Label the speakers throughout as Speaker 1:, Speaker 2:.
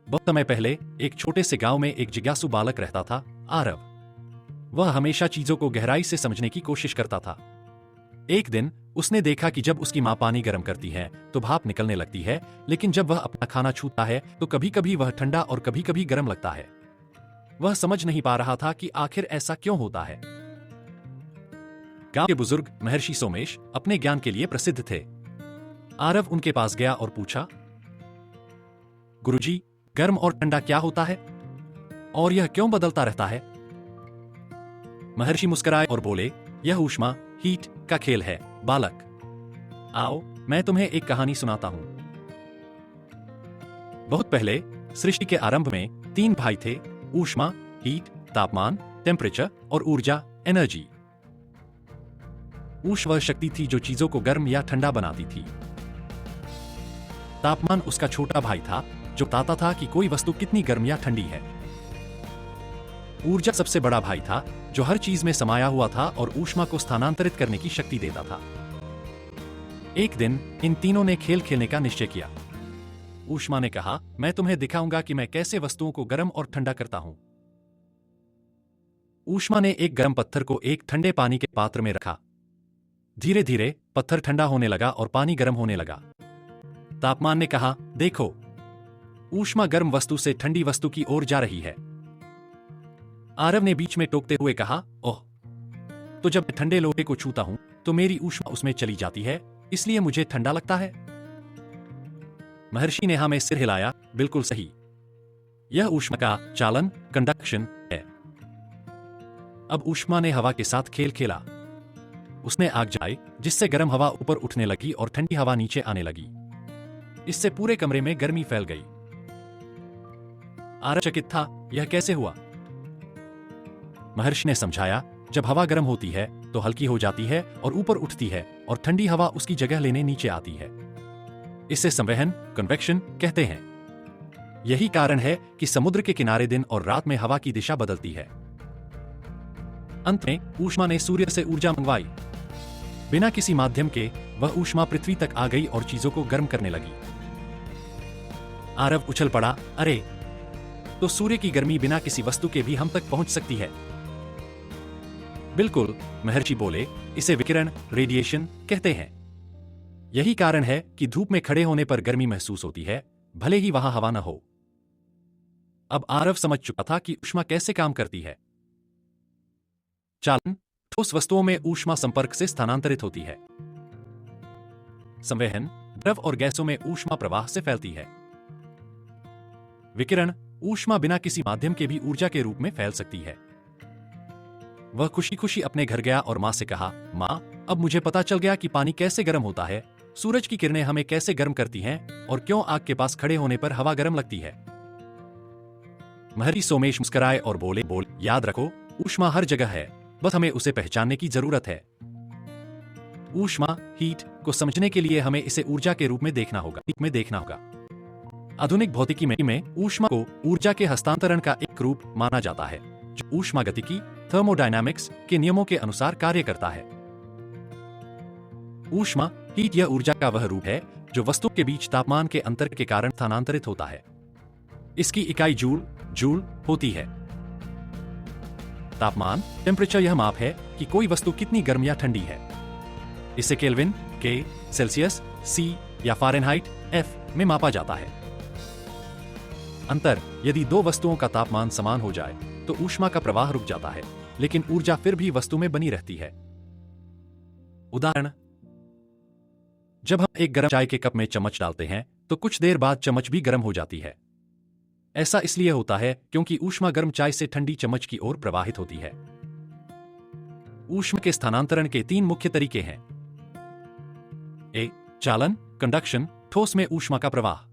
Speaker 1: बहुत समय पहले एक छोटे से गांव में एक जिज्ञासु बालक रहता था, आरव। वह हमेशा चीजों को गहराई से समझने की कोशिश करता था। एक दिन उसने देखा कि जब उसकी मां पानी गर्म करती है तो भाप निकलने लगती है, लेकिन जब वह अपना खाना छूता है तो कभी कभी वह ठंडा और कभी कभी गर्म लगता है। वह समझ नहीं पा रहा था कि आखिर ऐसा क्यों होता है। गांव के बुजुर्ग महर्षि सोमेश अपने ज्ञान के लिए प्रसिद्ध थे। आरव उनके पास गया और पूछा, गुरुजी, गर्म और ठंडा क्या होता है और यह क्यों बदलता रहता है? महर्षि मुस्कुराए और बोले, यह ऊष्मा हीट का खेल है बालक। आओ मैं तुम्हें एक कहानी सुनाता हूं। बहुत पहले सृष्टि के आरंभ में 3 भाई थे, ऊष्मा हीट, तापमान टेम्परेचर और ऊर्जा एनर्जी। ऊष्मा वह शक्ति थी जो चीजों को गर्म या ठंडा बनाती थी। तापमान उसका छोटा भाई था जो बताता था कि कोई वस्तु कितनी गर्म या ठंडी है। ऊर्जा सबसे बड़ा भाई था जो हर चीज में समाया हुआ था और ऊष्मा को स्थानांतरित करने की शक्ति देता था। एक दिन इन तीनों ने खेल खेलने का निश्चय किया। ऊष्मा ने कहा, मैं तुम्हें दिखाऊंगा कि मैं कैसे वस्तुओं को गर्म और ठंडा करता हूं। ऊष्मा ने एक गर्म पत्थर को एक ठंडे पानी के पात्र में रखा। धीरे धीरे पत्थर ठंडा होने लगा और पानी गर्म होने लगा। तापमान ने कहा, देखो, ऊष्मा गर्म वस्तु से ठंडी वस्तु की ओर जा रही है। आरव ने बीच में टोकते हुए कहा, ओह, तो जब मैं ठंडे लोहे को छूता हूं तो मेरी ऊष्मा उसमें चली जाती है, इसलिए मुझे ठंडा लगता है। महर्षि ने हाँ में सिर हिलाया, बिल्कुल सही। यह ऊष्मा का चालन, कंडक्शन है। अब ऊष्मा ने हवा के साथ खेल खेला। उसने आग जलाई जिससे गर्म हवा ऊपर उठने लगी और ठंडी हवा नीचे आने लगी। इससे पूरे कमरे में गर्मी फैल गई। आरव चकित था, यह कैसे हुआ? महर्षि ने समझाया, जब हवा गर्म होती है तो हल्की हो जाती है और ऊपर उठती है और ठंडी हवा उसकी जगह लेने नीचे आती है। इसे संवहन, कन्वेक्शन कहते हैं। यही कारण है कि समुद्र के किनारे दिन और रात में हवा की दिशा बदलती है। अंत में ऊष्मा ने सूर्य से ऊर्जा मंगवाई। बिना किसी माध्यम के वह ऊष्मा पृथ्वी तक आ गई और चीजों को गर्म करने लगी। आरव उछल पड़ा, अरे, तो सूर्य की गर्मी बिना किसी वस्तु के भी हम तक पहुंच सकती है। बिल्कुल, महर्षि बोले, इसे विकिरण, रेडिएशन कहते हैं। यही कारण है कि धूप में खड़े होने पर गर्मी महसूस होती है, भले ही वहां हवा न हो। अब आरव समझ चुका था कि ऊष्मा कैसे काम करती है। चालन, ठोस वस्तुओं में ऊष्मा संपर्क से स्थानांतरित होती है। संवहन, द्रव और गैसों में ऊष्मा प्रवाह से फैलती है। विकिरण, ऊष्मा बिना किसी माध्यम के भी ऊर्जा के रूप में फैल सकती है। वह खुशी खुशी अपने घर गया और मां से कहा, मां, अब मुझे पता चल गया कि पानी कैसे गर्म होता है, सूरज की किरणें हमें कैसे गर्म करती हैं और क्यों आग के पास खड़े होने पर हवा गर्म लगती है। महर्षि सोमेश मुस्कुराए और बोले, याद रखो, ऊष्मा हर जगह है, बस हमें उसे पहचानने की जरूरत है। ऊष्मा, हीट को समझने के लिए हमें इसे ऊर्जा के रूप में देखना होगा। आधुनिक भौतिकी में ऊष्मा को ऊर्जा के हस्तांतरण का एक रूप माना जाता है, जो ऊष्मागतिकी, थर्मोडायनामिक्स के नियमों के अनुसार कार्य करता है। ऊष्मा, हीट, यह ऊर्जा का वह रूप है जो वस्तु के बीच तापमान के अंतर के कारण स्थानांतरित होता है। इसकी इकाई जूल होती है। तापमान, टेम्परेचर, यह माप है कि कोई वस्तु कितनी गर्म या ठंडी है। इसे केल्विन, के, सेल्सियस, सी या फ़ारेनहाइट, एफ में मापा जाता है। अंतर, यदि 2 वस्तुओं का तापमान समान हो जाए तो ऊष्मा का प्रवाह रुक जाता है, लेकिन ऊर्जा फिर भी वस्तु में बनी रहती है। उदाहरण, जब हम एक गर्म चाय के कप में चम्मच डालते हैं तो कुछ देर बाद चम्मच भी गर्म हो जाती है। ऐसा इसलिए होता है क्योंकि ऊष्मा गर्म चाय से ठंडी चम्मच की ओर प्रवाहित होती है। ऊष्मा के स्थानांतरण के 3 मुख्य तरीके हैं। ए, चालन, कंडक्शन, ठोस में ऊष्मा का प्रवाह।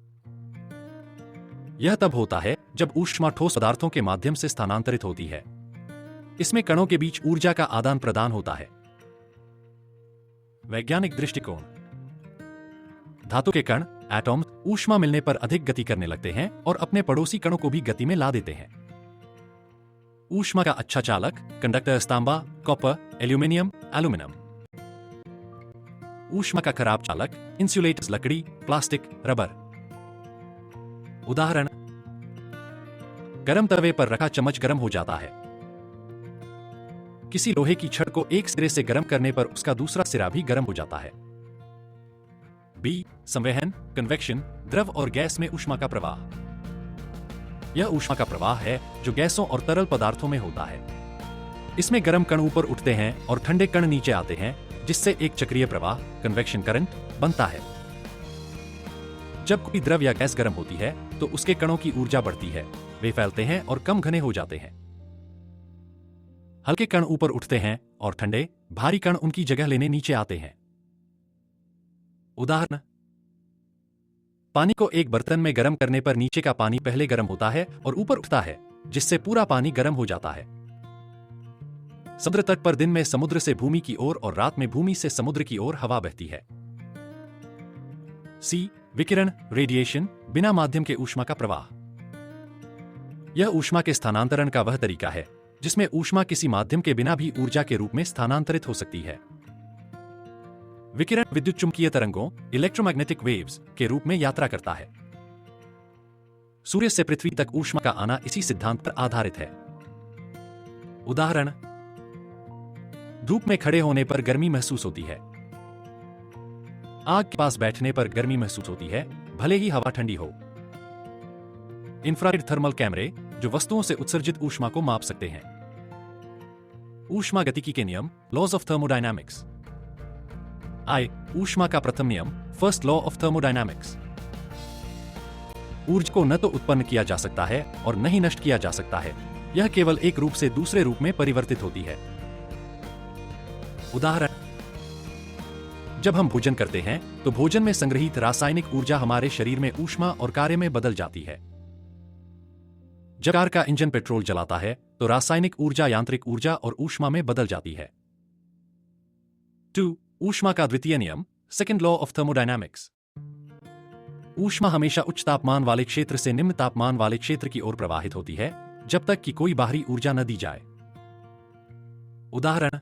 Speaker 1: यह तब होता है जब ऊष्मा ठोस पदार्थों के माध्यम से स्थानांतरित होती है। इसमें कणों के बीच ऊर्जा का आदान प्रदान होता है। वैज्ञानिक दृष्टिकोण, धातु के कण, एटॉम, ऊष्मा मिलने पर अधिक गति करने लगते हैं और अपने पड़ोसी कणों को भी गति में ला देते हैं। ऊष्मा का अच्छा चालक, कंडक्टर, तांबा, कॉपर, एल्यूमिनियम, एल्यूमिनियम। ऊष्मा का खराब चालक, इंसुलेटर्स, लकड़ी, प्लास्टिक, रबर। उदाहरण, गर्म तवे पर रखा चम्मच गर्म हो जाता है। किसी लोहे की छड़ को एक सिरे से गर्म करने पर उसका दूसरा सिरा भी गर्म हो जाता है। बी, संवहन, कन्वेक्शन, द्रव और गैस में ऊष्मा का प्रवाह। यह ऊष्मा का प्रवाह है जो गैसों और तरल पदार्थों में होता है। इसमें गर्म कण ऊपर उठते हैं और ठंडे कण नीचे आते हैं, जिससे एक चक्रीय प्रवाह, कन्वेक्शन करंट, बनता है। जब कोई द्रव या गैस गर्म होती है तो उसके कणों की ऊर्जा बढ़ती है, वे फैलते हैं और कम घने हो जाते हैं। हल्के कण ऊपर उठते हैं और ठंडे, भारी कण उनकी जगह लेने नीचे आते हैं। उदाहरण: पानी को एक बर्तन में गर्म करने पर नीचे का पानी पहले गर्म होता है और ऊपर उठता है, जिससे पूरा पानी गर्म हो जाता है। समुद्र तट पर दिन में समुद्र से भूमि की ओर और रात में भूमि से समुद्र की ओर हवा बहती है। सी, विकिरण, रेडिएशन, बिना माध्यम के ऊष्मा का प्रवाह। यह ऊष्मा के स्थानांतरण का वह तरीका है जिसमें ऊष्मा किसी माध्यम के बिना भी ऊर्जा के रूप में स्थानांतरित हो सकती है। विकिरण विद्युत चुंबकीय तरंगों, इलेक्ट्रोमैग्नेटिक वेव्स के रूप में यात्रा करता है। सूर्य से पृथ्वी तक ऊष्मा का आना इसी सिद्धांत पर आधारित है। उदाहरण: धूप में खड़े होने पर गर्मी महसूस होती है। आग के पास बैठने पर गर्मी महसूस होती है, भले ही हवा ठंडी हो। इंफ्रारेड थर्मल कैमरे जो वस्तुओं से उत्सर्जित ऊष्मा को माप सकते हैं। ऊष्मा गतिकी के नियम, लॉज ऑफ थर्मोडायनामिक्स। आई, ऊष्मा का प्रथम नियम, फर्स्ट लॉ ऑफ थर्मोडायनामिक्स। ऊर्जा को न तो उत्पन्न किया जा सकता है और न ही नष्ट किया जा सकता है, यह केवल एक रूप से दूसरे रूप में परिवर्तित होती है। उदाहरण: जब हम भोजन करते हैं तो भोजन में संग्रहित रासायनिक ऊर्जा हमारे शरीर में ऊष्मा और कार्य में बदल जाती है। जब कार का इंजन पेट्रोल जलाता है तो रासायनिक ऊर्जा यांत्रिक ऊर्जा और ऊष्मा में बदल जाती है। 2. ऊष्मा का द्वितीय नियम, सेकंड लॉ ऑफ थर्मोडायनामिक्स। ऊष्मा हमेशा उच्च तापमान वाले क्षेत्र से निम्न तापमान वाले क्षेत्र की ओर प्रवाहित होती है जब तक कि कोई बाहरी ऊर्जा न दी जाए। उदाहरण: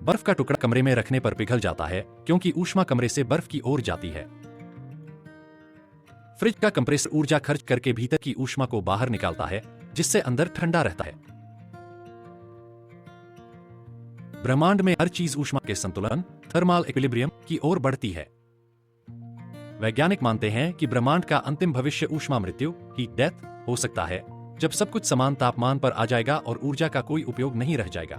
Speaker 1: बर्फ का टुकड़ा कमरे में रखने पर पिघल जाता है क्योंकि ऊष्मा कमरे से बर्फ की ओर जाती है। फ्रिज का कंप्रेसर ऊर्जा खर्च करके भीतर की ऊष्मा को बाहर निकालता है, जिससे अंदर ठंडा रहता है। ब्रह्मांड में हर चीज ऊष्मा के संतुलन, थर्मल इक्विलिब्रियम की ओर बढ़ती है। वैज्ञानिक मानते हैं कि ब्रह्मांड का अंतिम भविष्य ऊष्मा मृत्यु, हीट डेथ, हो सकता है जब सब कुछ समान तापमान पर आ जाएगा और ऊर्जा का कोई उपयोग नहीं रह जाएगा।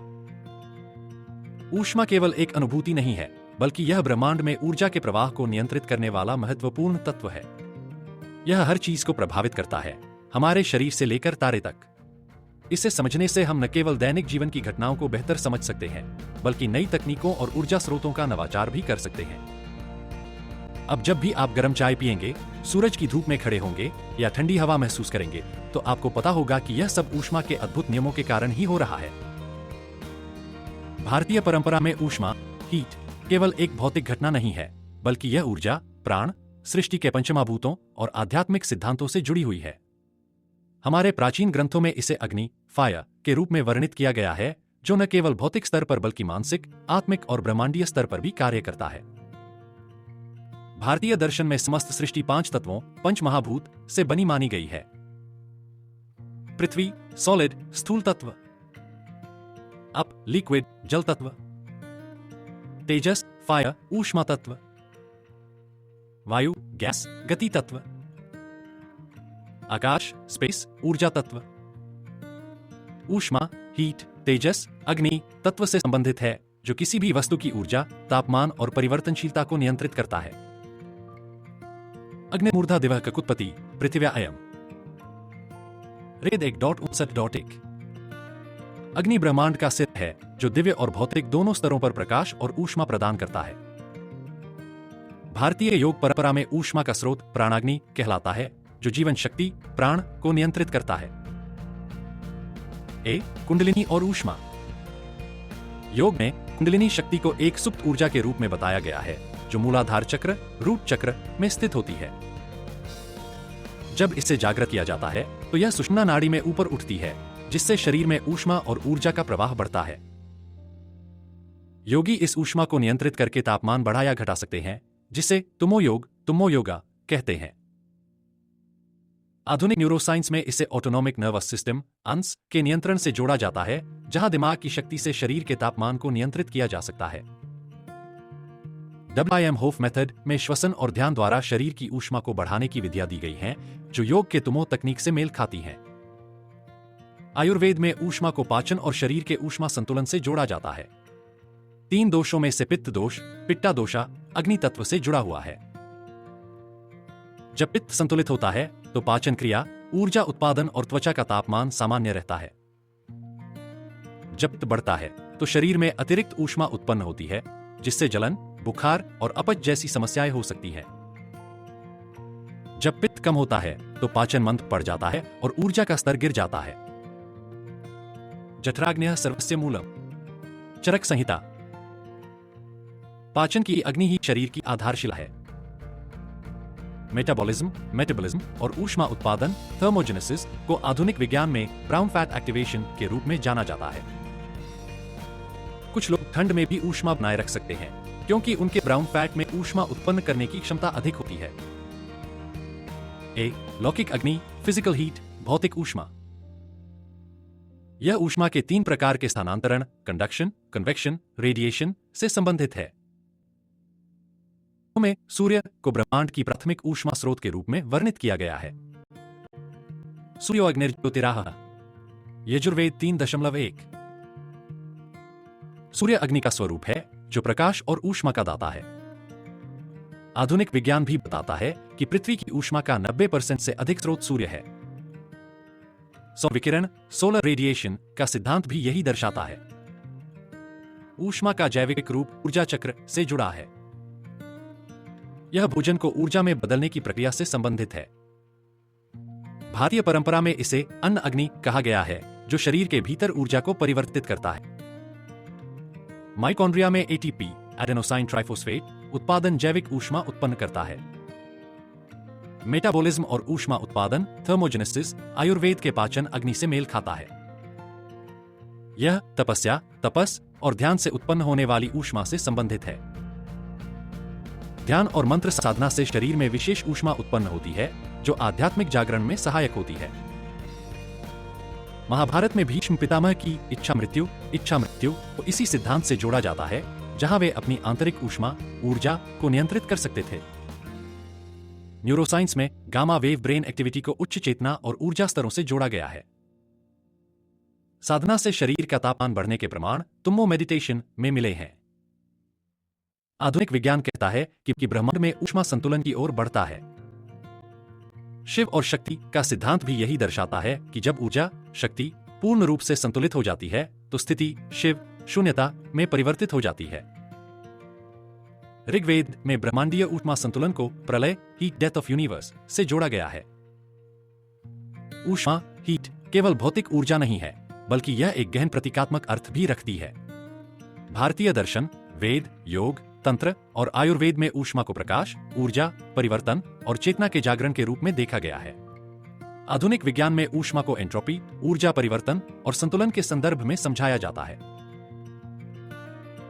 Speaker 1: ऊष्मा केवल एक अनुभूति नहीं है, बल्कि यह ब्रह्मांड में ऊर्जा के प्रवाह को नियंत्रित करने वाला महत्वपूर्ण तत्व है। यह हर चीज को प्रभावित करता है, हमारे शरीर से लेकर तारे तक। इसे समझने से हम न केवल दैनिक जीवन की घटनाओं को बेहतर समझ सकते हैं, बल्कि नई तकनीकों और ऊर्जा स्रोतों का नवाचार भी कर सकते हैं। अब जब भी आप गर्म चाय पिएंगे, सूरज की धूप में खड़े होंगे या ठंडी हवा महसूस करेंगे, तो आपको पता होगा कि यह सब ऊष्मा के अद्भुत नियमों के कारण ही हो रहा है। भारतीय परंपरा में ऊष्मा, हीट, केवल एक भौतिक घटना नहीं है, बल्कि यह ऊर्जा, प्राण, सृष्टि के पंचमहाभूतों और आध्यात्मिक सिद्धांतों से जुड़ी हुई है। हमारे प्राचीन ग्रंथों में इसे अग्नि, फायर के रूप में वर्णित किया गया है, जो न केवल भौतिक स्तर पर बल्कि मानसिक, आत्मिक और ब्रह्मांडीय स्तर पर भी कार्य करता है। भारतीय दर्शन में समस्त सृष्टि 5 तत्वों, पंच महाभूत से बनी मानी गई है। पृथ्वी, सॉलिड, स्थूल तत्व। अप, लिक्विड, जल तत्व। तेजस, फायर, ऊष्मा तत्व। वायु, गैस, गति तत्व। आकाश, स्पेस, ऊर्जा तत्व। ऊष्मा, हीट, तेजस, अग्नि तत्व से संबंधित है, जो किसी भी वस्तु की ऊर्जा, तापमान और परिवर्तनशीलता को नियंत्रित करता है। अग्निमूर्धा दिवः ककुत्पति, पृथिव्या अयम्। रेद 1.59.1। अग्नि ब्रह्मांड का सिर है, जो दिव्य और भौतिक दोनों स्तरों पर प्रकाश और ऊष्मा प्रदान करता है। भारतीय योग परंपरा में ऊष्मा का स्रोत प्राणाग्नि कहलाता है, जो जीवन शक्ति, प्राण को नियंत्रित करता है। कुंडलिनी और ऊष्मा। योग में कुंडलिनी शक्ति को एक सुप्त ऊर्जा के रूप में बताया गया है, जो मूलाधार चक्र, रूट चक्र में स्थित होती है। जब इससे जागृत किया जाता है तो यह सुषुम्ना नाड़ी में ऊपर उठती है, जिससे शरीर में ऊष्मा और ऊर्जा का प्रवाह बढ़ता है। योगी इस ऊष्मा को नियंत्रित करके तापमान बढ़ा या घटा सकते हैं, जिसे तुमो योग, तुमो योगा कहते हैं। आधुनिक न्यूरोसाइंस में इसे ऑटोनोमिक नर्वस सिस्टम ANS के नियंत्रण से जोड़ा जाता है, जहां दिमाग की शक्ति से शरीर के तापमान को नियंत्रित किया जा सकता है। WIM होफ मेथड में श्वसन और ध्यान द्वारा शरीर की ऊष्मा को बढ़ाने की विधियां दी गई हैं, जो योग के तुमो तकनीक से मेल खाती हैं। आयुर्वेद में ऊष्मा को पाचन और शरीर के ऊष्मा संतुलन से जोड़ा जाता है। 3 दोषों में से पित्त दोष, पिट्टा दोषा, अग्नि तत्व से जुड़ा हुआ है। जब पित्त संतुलित होता है तो पाचन क्रिया, ऊर्जा उत्पादन और त्वचा का तापमान सामान्य रहता है। जब पित्त बढ़ता है तो शरीर में अतिरिक्त ऊष्मा उत्पन्न होती है, जिससे जलन, बुखार और अपच जैसी समस्याएं हो सकती हैं। जब पित्त कम होता है तो पाचन मंद पड़ जाता है और ऊर्जा का स्तर गिर जाता है। जठराग्न्यः सर्वस्य मूलम। चरक संहिता। पाचन की अग्नि ही शरीर की आधारशिला है। मेटाबॉलिज्म और ऊष्मा उत्पादन थर्मोजेनेसिस को आधुनिक विज्ञान में ब्राउन फैट एक्टिवेशन के रूप में जाना जाता है। कुछ लोग ठंड में भी ऊष्मा बनाए रख सकते हैं, क्योंकि उनके ब्राउन फैट में ऊष्मा उत्पन्न करने की क्षमता अधिक होती है। लौकिक अग्नि, फिजिकल हीट, भौतिक ऊष्मा। यह ऊष्मा के 3 प्रकार के स्थानांतरण, कंडक्शन, कन्वेक्शन, रेडिएशन से संबंधित है। में सूर्य को ब्रह्मांड की प्राथमिक ऊष्मा स्रोत के रूप में वर्णित किया गया है। सूर्यो अग्निर्ज्योतिराः। यजुर्वेद 3.1। सूर्य अग्नि का स्वरूप है, जो प्रकाश और ऊष्मा का दाता है। आधुनिक विज्ञान भी बताता है कि पृथ्वी की ऊष्मा का 90% से अधिक स्रोत सूर्य है। सौर विकिरण, सोलर रेडिएशन का सिद्धांत भी यही दर्शाता है। ऊष्मा का जैविक रूप ऊर्जा चक्र से जुड़ा है। यह भोजन को ऊर्जा में बदलने की प्रक्रिया से संबंधित है। भारतीय परंपरा में इसे अन्न अग्नि कहा गया है, जो शरीर के भीतर ऊर्जा को परिवर्तित करता है। माइटोकॉन्ड्रिया में ATP, एडेनोसाइन ट्राइफॉस्फेट, उत्पादन जैविक ऊष्मा उत्पन्न करता है। मेटाबॉलिज्म और ऊष्मा उत्पादन थर्मोजेनेसिस आयुर्वेद के पाचन अग्नि से मेल खाता है। यह तपस्या, तपस और ध्यान से उत्पन्न होने वाली ऊष्मा से संबंधित है। ध्यान और मंत्र साधना से शरीर में विशेष ऊष्मा उत्पन्न होती है, जो आध्यात्मिक जागरण में सहायक होती है। महाभारत में भीष्म पितामह की इच्छा मृत्यु को इसी सिद्धांत से जोड़ा जाता है, जहां वे अपनी आंतरिक ऊष्मा, ऊर्जा को नियंत्रित कर सकते थे। न्यूरोसाइंस में गामा वेव ब्रेन एक्टिविटी को उच्च चेतना और ऊर्जा स्तरों से जोड़ा गया है। साधना से शरीर का तापमान बढ़ने के प्रमाण तुम्मो मेडिटेशन में मिले हैं। आधुनिक विज्ञान कहता है कि ब्रह्मांड में ऊष्मा संतुलन की ओर बढ़ता है। शिव और शक्ति का सिद्धांत भी यही दर्शाता है कि जब ऊर्जा, शक्ति पूर्ण रूप से संतुलित हो जाती है तो स्थिति शिव शून्यता में परिवर्तित हो जाती है। ऋग्वेद में ब्रह्मांडीय ऊष्मा संतुलन को प्रलय, हीट डेथ ऑफ यूनिवर्स से जोड़ा गया है। ऊष्मा, हीट केवल भौतिक ऊर्जा नहीं है, बल्कि यह एक गहन प्रतीकात्मक अर्थ भी रखती है। भारतीय दर्शन, वेद, योग, तंत्र और आयुर्वेद में ऊष्मा को प्रकाश, ऊर्जा, परिवर्तन और चेतना के जागरण के रूप में देखा गया है। आधुनिक विज्ञान में ऊष्मा को एंट्रोपी, ऊर्जा परिवर्तन और संतुलन के संदर्भ में समझाया जाता है।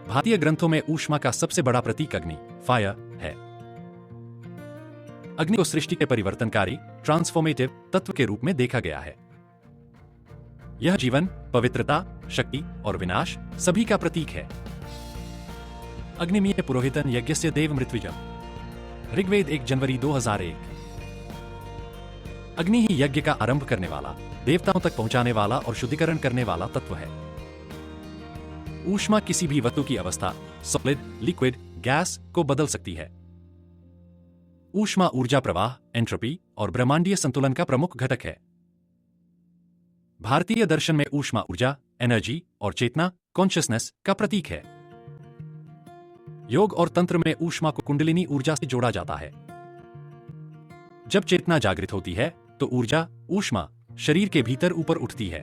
Speaker 1: भारतीय ग्रंथों में ऊष्मा का सबसे बड़ा प्रतीक अग्नि, फायर है। अग्नि को सृष्टि के परिवर्तनकारी, ट्रांसफॉर्मेटिव तत्व के रूप में देखा गया है। यह जीवन, पवित्रता, शक्ति और विनाश सभी का प्रतीक है। अग्निमीय पुरोहितन यज्ञस्य देव मृत्विजम। ऋग्वेद 1 जनवरी 2001। अग्नि ही यज्ञ का आरंभ करने वाला, देवताओं तक पहुंचाने वाला और शुद्धिकरण करने वाला तत्व है। ऊष्मा किसी भी वस्तु की अवस्था, सॉलिड, लिक्विड, गैस को बदल सकती है। ऊष्मा ऊर्जा प्रवाह, एंट्रोपी और ब्रह्मांडीय संतुलन का प्रमुख घटक है। भारतीय दर्शन में ऊष्मा ऊर्जा, एनर्जी और चेतना, कॉन्शियसनेस का प्रतीक है। योग और तंत्र में ऊष्मा को कुंडलिनी ऊर्जा से जोड़ा जाता है। जब चेतना जागृत होती है तो ऊर्जा, ऊष्मा शरीर के भीतर ऊपर उठती है।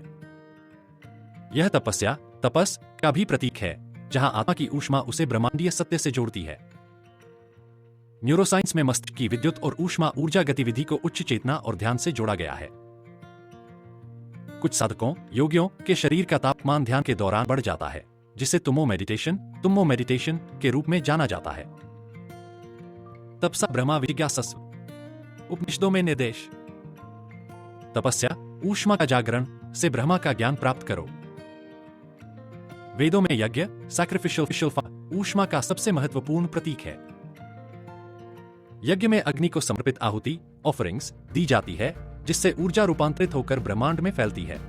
Speaker 1: यह तपस्या, तपस का भी प्रतीक है, जहां आत्मा की ऊष्मा उसे ब्रह्मांडीय सत्य से जोड़ती है। न्यूरोसाइंस में मस्तिष्क की विद्युत और ऊष्मा ऊर्जा गतिविधि को उच्च चेतना और ध्यान से जोड़ा गया है। कुछ साधकों, योगियों के शरीर का तापमान ध्यान के दौरान बढ़ जाता है, जिसे तुम्मो मेडिटेशन के रूप में जाना जाता है। तपसा ब्रह्मा जिज्ञासस्व। उपनिषदों में निर्देश। तपस्या, ऊष्मा का जागरण से ब्रह्मा का ज्ञान प्राप्त करो। वेदों में यज्ञ, सैक्रिफिशियल फायर, ऊष्मा का सबसे महत्वपूर्ण प्रतीक है। यज्ञ में अग्नि को समर्पित आहुति, ऑफरिंग्स, दी जाती है, जिससे ऊर्जा रूपांतरित होकर ब्रह्मांड में फैलती है।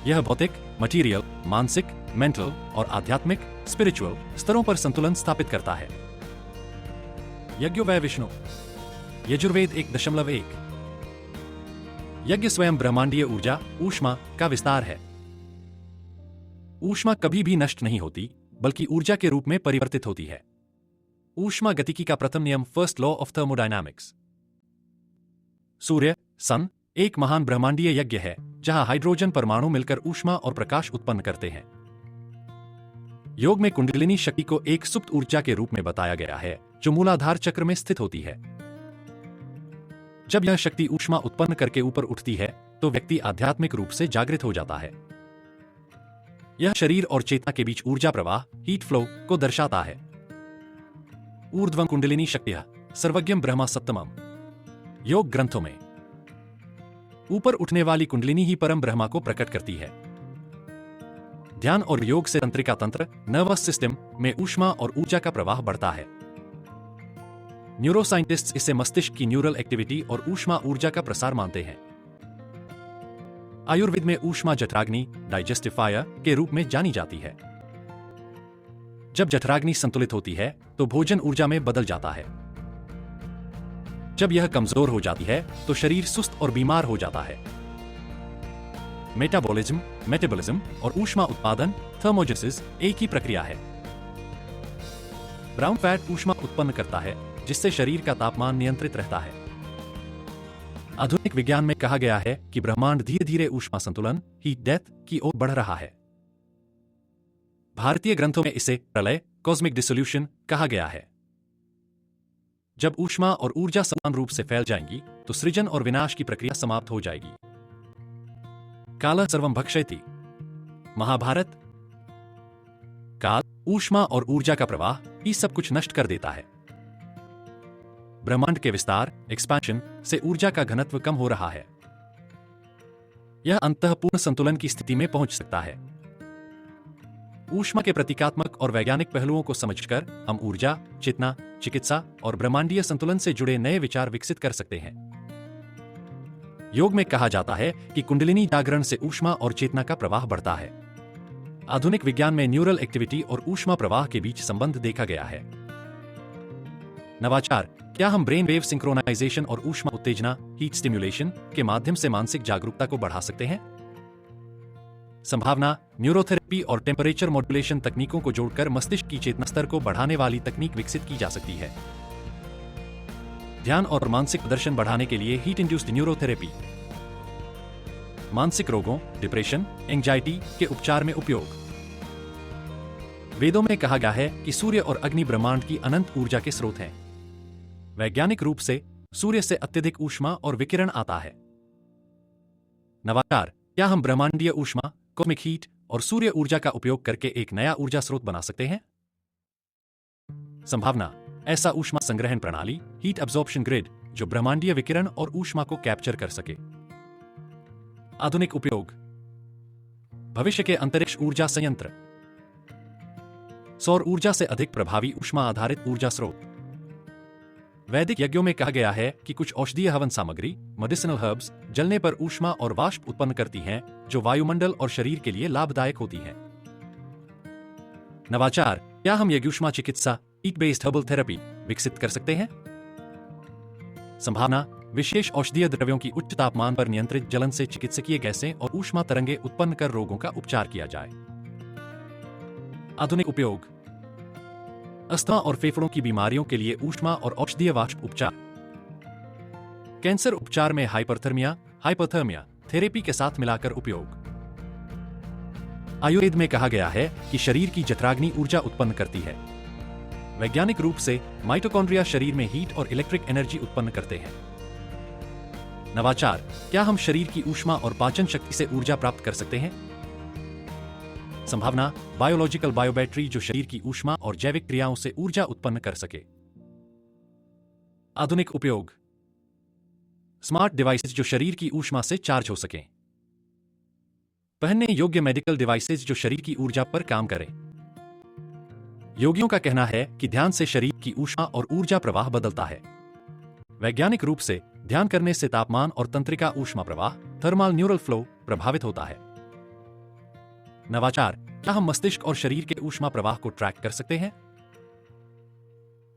Speaker 1: यह भौतिक, मटीरियल, मानसिक, मेंटल और आध्यात्मिक, स्पिरिचुअल स्तरों पर संतुलन स्थापित करता है। यज्ञोवय विष्णु। यजुर्वेद 1.1। यज्ञ स्वयं ब्रह्मांडीय ऊर्जा, ऊष्मा का विस्तार है। ऊष्मा कभी भी नष्ट नहीं होती, बल्कि ऊर्जा के रूप में परिवर्तित होती है। ऊष्मा गतिकी का प्रथम नियम, फर्स्ट लॉ ऑफ थर्मोडायनामिक्स। सूर्य, सन, एक महान ब्रह्मांडीय यज्ञ है, जहां हाइड्रोजन परमाणु मिलकर ऊष्मा और प्रकाश उत्पन्न करते हैं। योग में कुंडलिनी शक्ति को एक सुप्त ऊर्जा के रूप में बताया गया है, जो मूलाधार चक्र में स्थित होती है। जब यह शक्ति ऊष्मा उत्पन्न करके ऊपर उठती है, तो व्यक्ति आध्यात्मिक रूप से जागृत हो जाता है। यह शरीर और चेतना के बीच ऊर्जा प्रवाह, हीट फ्लो को दर्शाता है। ऊर्ध्वं कुंडलिनी शक्तिः सर्वज्ञं ब्रह्म सप्तमम्। योग ग्रंथों में ऊपर उठने वाली कुंडलिनी ही परम ब्रह्मा को प्रकट करती है। ध्यान और योग से तंत्रिका तंत्र, नर्वस सिस्टम में ऊष्मा और ऊर्जा का प्रवाह बढ़ता है। न्यूरोसाइंटिस्ट्स इसे मस्तिष्क की न्यूरल एक्टिविटी और ऊष्मा ऊर्जा का प्रसार मानते हैं। आयुर्वेद में ऊष्मा जठराग्नि, डाइजेस्टिव फायर के रूप में जानी जाती है। जब जठराग्नि संतुलित होती है, तो भोजन ऊर्जा में बदल जाता है। जब यह कमजोर हो जाती है, तो शरीर सुस्त और बीमार हो जाता है। मेटाबॉलिज्म और ऊष्मा उत्पादन, थर्मोजेनेसिस, एक ही प्रक्रिया है। ब्राउन फैट ऊष्मा उत्पन्न करता है, जिससे शरीर का तापमान नियंत्रित रहता है। आधुनिक विज्ञान में कहा गया है कि ब्रह्मांड धीरे धीरे ऊष्मा संतुलन, हीट डेथ की ओर बढ़ रहा है। भारतीय ग्रंथों में इसे प्रलय, कॉस्मिक डिसोल्यूशन कहा गया है। जब ऊष्मा और ऊर्जा समान रूप से फैल जाएंगी, तो सृजन और विनाश की प्रक्रिया समाप्त हो जाएगी। कालः सर्वं भक्षयति। महाभारत। काल, ऊष्मा और ऊर्जा का प्रवाह ही सब कुछ नष्ट कर देता है। ब्रह्मांड के विस्तार, एक्सपेंशन से ऊर्जा का घनत्व कम हो रहा है। यह अंततः पूर्ण संतुलन की स्थिति में पहुंच सकता है। ऊष्मा के प्रतीकात्मक और वैज्ञानिक पहलुओं को समझकर हम ऊर्जा, चेतना, चिकित्सा और ब्रह्मांडीय संतुलन से जुड़े नए विचार विकसित कर सकते हैं। योग में कहा जाता है कि कुंडलिनी जागरण से ऊष्मा और चेतना का प्रवाह बढ़ता है। आधुनिक विज्ञान में न्यूरल एक्टिविटी और ऊष्मा प्रवाह के बीच संबंध देखा गया है। नवाचार। क्या हम ब्रेन वेव सिंक्रोनाइजेशन और ऊष्मा उत्तेजना, हीट स्टिम्युलेशन के माध्यम से मानसिक जागरूकता को बढ़ा सकते हैं? संभावना। न्यूरोथेरेपी और टेम्परेचर मॉड्यूलेशन तकनीकों को जोड़कर मस्तिष्क की चेतना स्तर को बढ़ाने वाली तकनीक विकसित की जा सकती है। ध्यान और मानसिक प्रदर्शन बढ़ाने के लिए हीट इंड्यूस्ड न्यूरोथेरेपी। मानसिक रोगों, डिप्रेशन, एंजाइटी के उपचार में उपयोग। वेदों में कहा गया है कि सूर्य और अग्नि ब्रह्मांड की अनंत ऊर्जा के स्रोत हैं। वैज्ञानिक रूप से सूर्य से अत्यधिक ऊष्मा और विकिरण आता है। नवाचार। क्या हम ब्रह्मांडीय ऊष्मा, कॉस्मिक हीट और सूर्य ऊर्जा का उपयोग करके एक नया ऊर्जा स्रोत बना सकते हैं? संभावना। ऐसा ऊष्मा संग्रहण प्रणाली, हीट अब्जॉर्प्शन ग्रिड, जो ब्रह्मांडीय विकिरण और ऊष्मा को कैप्चर कर सके। आधुनिक उपयोग। भविष्य के अंतरिक्ष ऊर्जा संयंत्र। सौर ऊर्जा से अधिक प्रभावी ऊष्मा आधारित ऊर्जा स्रोत। वैदिक यज्ञों में कहा गया है कि कुछ औषधीय हवन सामग्री, मेडिसिनल हर्ब्स, जलने पर ऊष्मा और वाष्प उत्पन्न करती हैं, जो वायुमंडल और शरीर के लिए लाभदायक होती हैं। नवाचार। क्या हम यज्ञूष्मा चिकित्सा, हीट बेस्ड हर्बल थेरेपी विकसित कर सकते हैं? संभावना। विशेष औषधीय द्रव्यों की उच्च तापमान पर नियंत्रित जलन से चिकित्सकीय गैसें और ऊष्मा तरंगे उत्पन्न कर रोगों का उपचार किया जाए। आधुनिक उपयोग। अस्थमा और फेफड़ों की बीमारियों के लिए ऊष्मा और औषधीय वाष्प उपचार। कैंसर उपचार में हाइपोथर्मिया थेरेपी के साथ मिलाकर उपयोग। आयुर्वेद में कहा गया है कि शरीर की जठराग्नि ऊर्जा उत्पन्न करती है। वैज्ञानिक रूप से माइटोकॉन्ड्रिया शरीर में हीट और इलेक्ट्रिक एनर्जी उत्पन्न करते हैं। नवाचार। क्या हम शरीर की ऊष्मा और पाचन शक्ति से ऊर्जा प्राप्त कर सकते हैं? संभावना। बायोलॉजिकल बायोबैटरी, जो शरीर की ऊष्मा और जैविक क्रियाओं से ऊर्जा उत्पन्न कर सके। आधुनिक उपयोग। स्मार्ट डिवाइसेज जो शरीर की ऊष्मा से चार्ज हो सकें। पहनने योग्य मेडिकल डिवाइसेज जो शरीर की ऊर्जा पर काम करें। योगियों का कहना है कि ध्यान से शरीर की ऊष्मा और ऊर्जा प्रवाह बदलता है। वैज्ञानिक रूप से ध्यान करने से तापमान और तंत्रिका ऊष्मा प्रवाह थर्मल न्यूरल फ्लो प्रभावित होता है। नवाचार, क्या हम मस्तिष्क और शरीर के ऊष्मा प्रवाह को ट्रैक कर सकते हैं?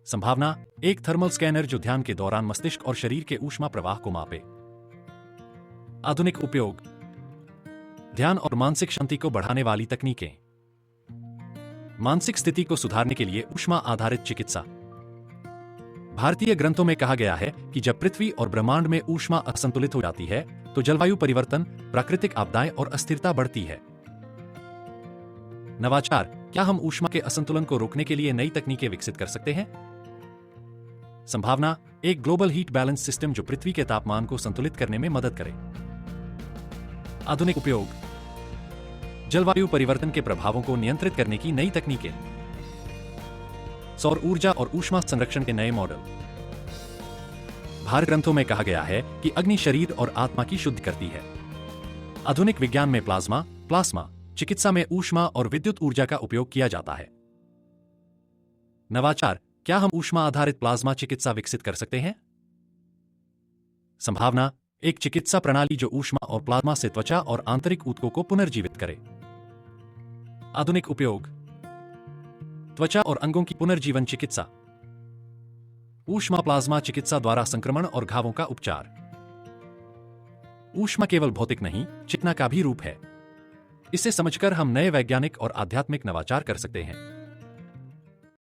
Speaker 1: संभावना, एक थर्मल स्कैनर जो ध्यान के दौरान मस्तिष्क और शरीर के ऊष्मा प्रवाह को मापे। आधुनिक उपयोग, ध्यान और मानसिक शांति को बढ़ाने वाली तकनीकें। मानसिक स्थिति को सुधारने के लिए ऊष्मा आधारित चिकित्सा। भारतीय ग्रंथों में कहा गया है कि जब पृथ्वी और ब्रह्मांड में ऊष्मा असंतुलित हो जाती है तो जलवायु परिवर्तन, प्राकृतिक आपदाएं और अस्थिरता बढ़ती है। नवाचार, क्या हम ऊष्मा के असंतुलन को रोकने के लिए नई तकनीकें विकसित कर सकते हैं? संभावना, एक ग्लोबल हीट बैलेंस सिस्टम जो पृथ्वी के तापमान को संतुलित करने में मदद करे। आधुनिक उपयोग, जलवायु परिवर्तन के प्रभावों को नियंत्रित करने की नई तकनीकें। सौर ऊर्जा और ऊष्मा संरक्षण के नए मॉडल। भारत ग्रंथों में कहा गया है कि अग्नि शरीर और आत्मा की शुद्धि करती है। आधुनिक विज्ञान में प्लाज्मा चिकित्सा में ऊष्मा और विद्युत ऊर्जा का उपयोग किया जाता है। नवाचार, क्या हम ऊष्मा आधारित प्लाज्मा चिकित्सा विकसित कर सकते हैं? संभावना, एक चिकित्सा प्रणाली जो ऊष्मा और प्लाज्मा से त्वचा और आंतरिक ऊतकों को पुनर्जीवित करे। आधुनिक उपयोग, त्वचा और अंगों की पुनर्जीवन चिकित्सा। ऊष्मा प्लाज्मा चिकित्सा द्वारा संक्रमण और घावों का उपचार। ऊष्मा केवल भौतिक नहीं, चेतना का भी रूप है। इसे समझकर हम नए वैज्ञानिक और आध्यात्मिक नवाचार कर सकते हैं।